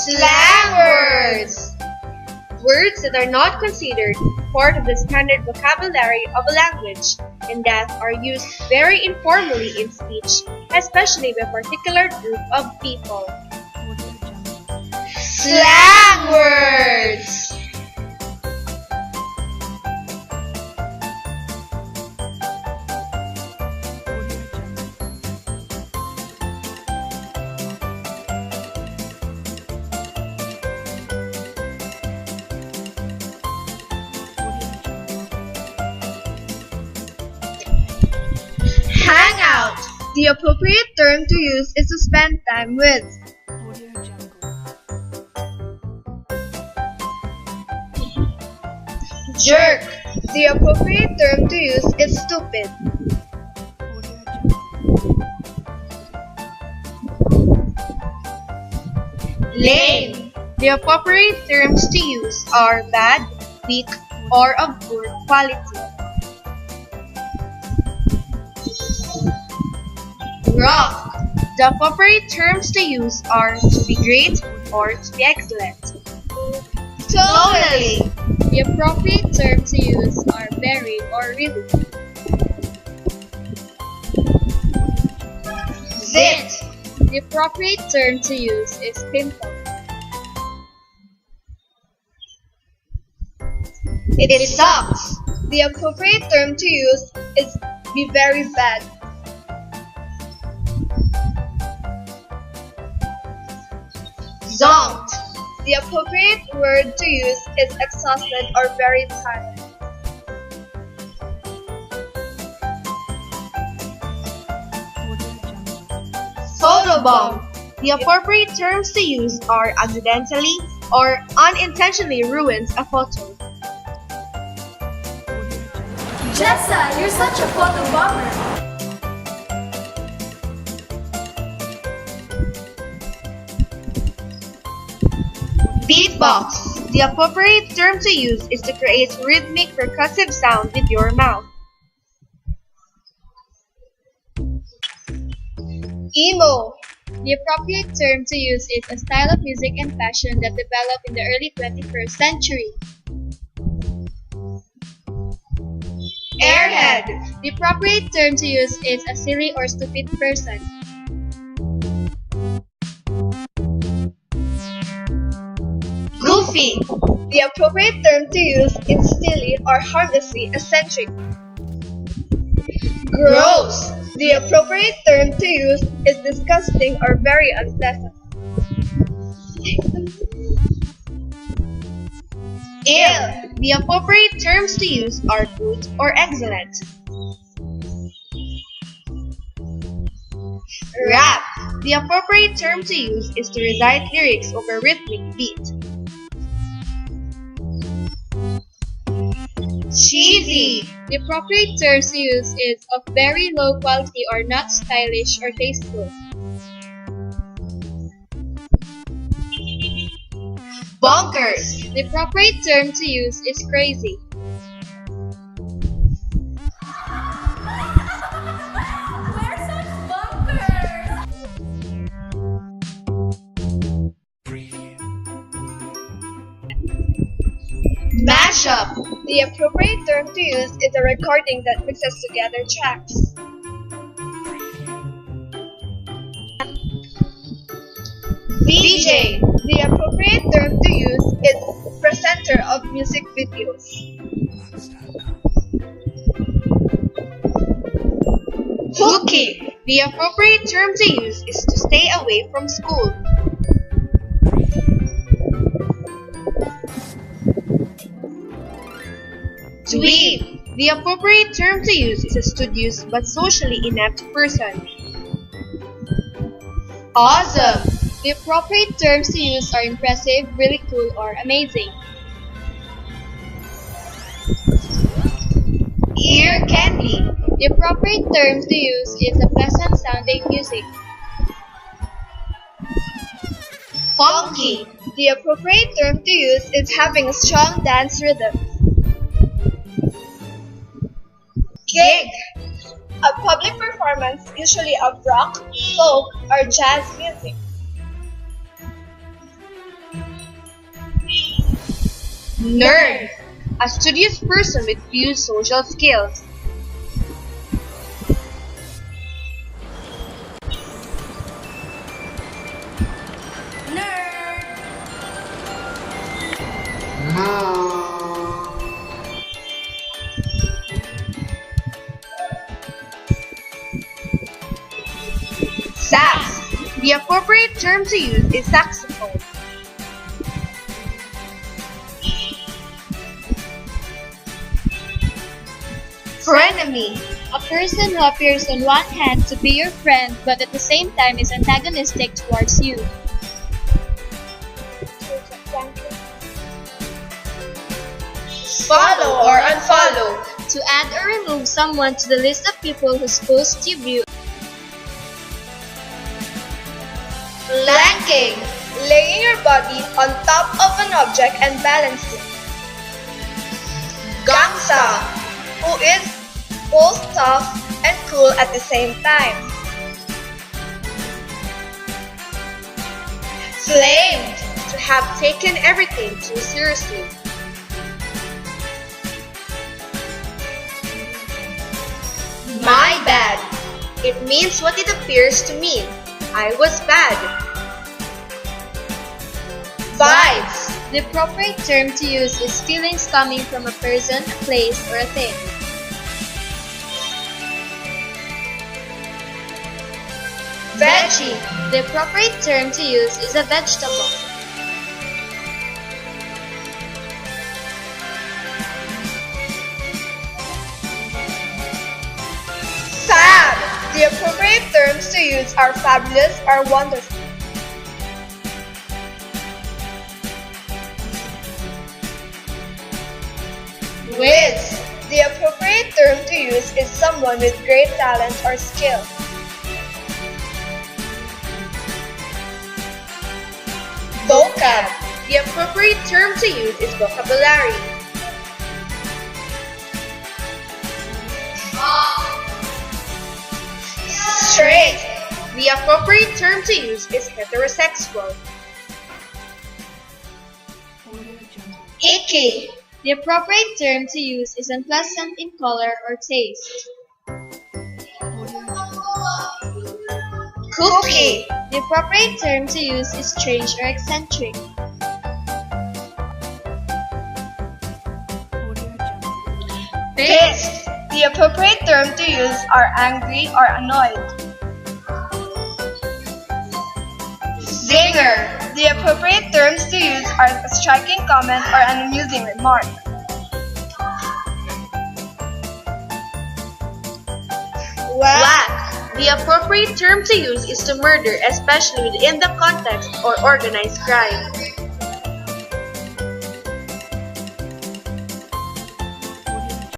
Slang words! Words that are not considered part of the standard vocabulary of a language and that are used very informally in speech, especially by a particular group of people. Slang words! Hang out! The appropriate term to use is to spend time with. Jerk! The appropriate term to use is stupid. Lame! The appropriate terms to use are bad, weak, or of poor quality. Rock! The appropriate terms to use are to be great or to be excellent. Totally! The appropriate terms to use are very or really. Zit! The appropriate term to use is pimple. It sucks! The appropriate term to use is be very bad. Zonked! The appropriate word to use is exhausted or very tired. Photobomb! The appropriate terms to use are accidentally or unintentionally ruins a photo. Jessa, you're such a photobomber! Beatbox! The appropriate term to use is to create rhythmic percussive sound with your mouth. Emo! The appropriate term to use is a style of music and fashion that developed in the early 21st century. Airhead! The appropriate term to use is a silly or stupid person. Goofy! The appropriate term to use is silly or harmlessly eccentric. Gross! The appropriate term to use is disgusting or very unpleasant. Ill! The appropriate terms to use are good or excellent. Rap! The appropriate term to use is to recite lyrics over rhythmic beat. Cheesy! The appropriate term to use is of very low quality or not stylish or tasteful. Bonkers! The appropriate term to use is crazy. We're such bumpers! Mashup! The appropriate term to use is a recording that mixes together tracks. VJ! The appropriate term to use is presenter of music videos. Hooky! The appropriate term to use is to stay away from school. Dweeb! The appropriate term to use is a studious but socially inept person. Awesome! The appropriate terms to use are impressive, really cool, or amazing. Ear candy! The appropriate term to use is a pleasant sounding music. Funky! The appropriate term to use is having a strong dance rhythm. Gig! A public performance usually of rock, folk, or jazz music. Nerd, a studious person with few social skills. Nerd. Sax, the appropriate term to use is saxophone. Frenemy, A person who appears on one hand to be your friend but at the same time is antagonistic towards you. follow or unfollow. To add or remove someone to the list of people whose posts you view. Planking, laying your body on top of an object and balancing. Gangsa, who is both tough and cool at the same time. Flamed, to have taken everything too seriously. My bad, it means what it appears to mean. I was bad. Vibes, The appropriate term to use is feelings coming from a person, a place, or a thing. veggie, The appropriate term to use is a vegetable. fab. The appropriate terms to use are fabulous or wonderful. Whiz, the appropriate term to use is someone with great talent or skill. Vocab, the appropriate term to use is vocabulary. Straight, the appropriate term to use is heterosexual. Icky, The appropriate term to use is unpleasant in color or taste. cookie, The appropriate term to use is strange or eccentric. pissed, the appropriate term to use are angry or annoyed. Zinger, the appropriate terms to use are a striking comment or an amusing remark. Whack, the appropriate term to use is to murder, especially within the context or organized crime.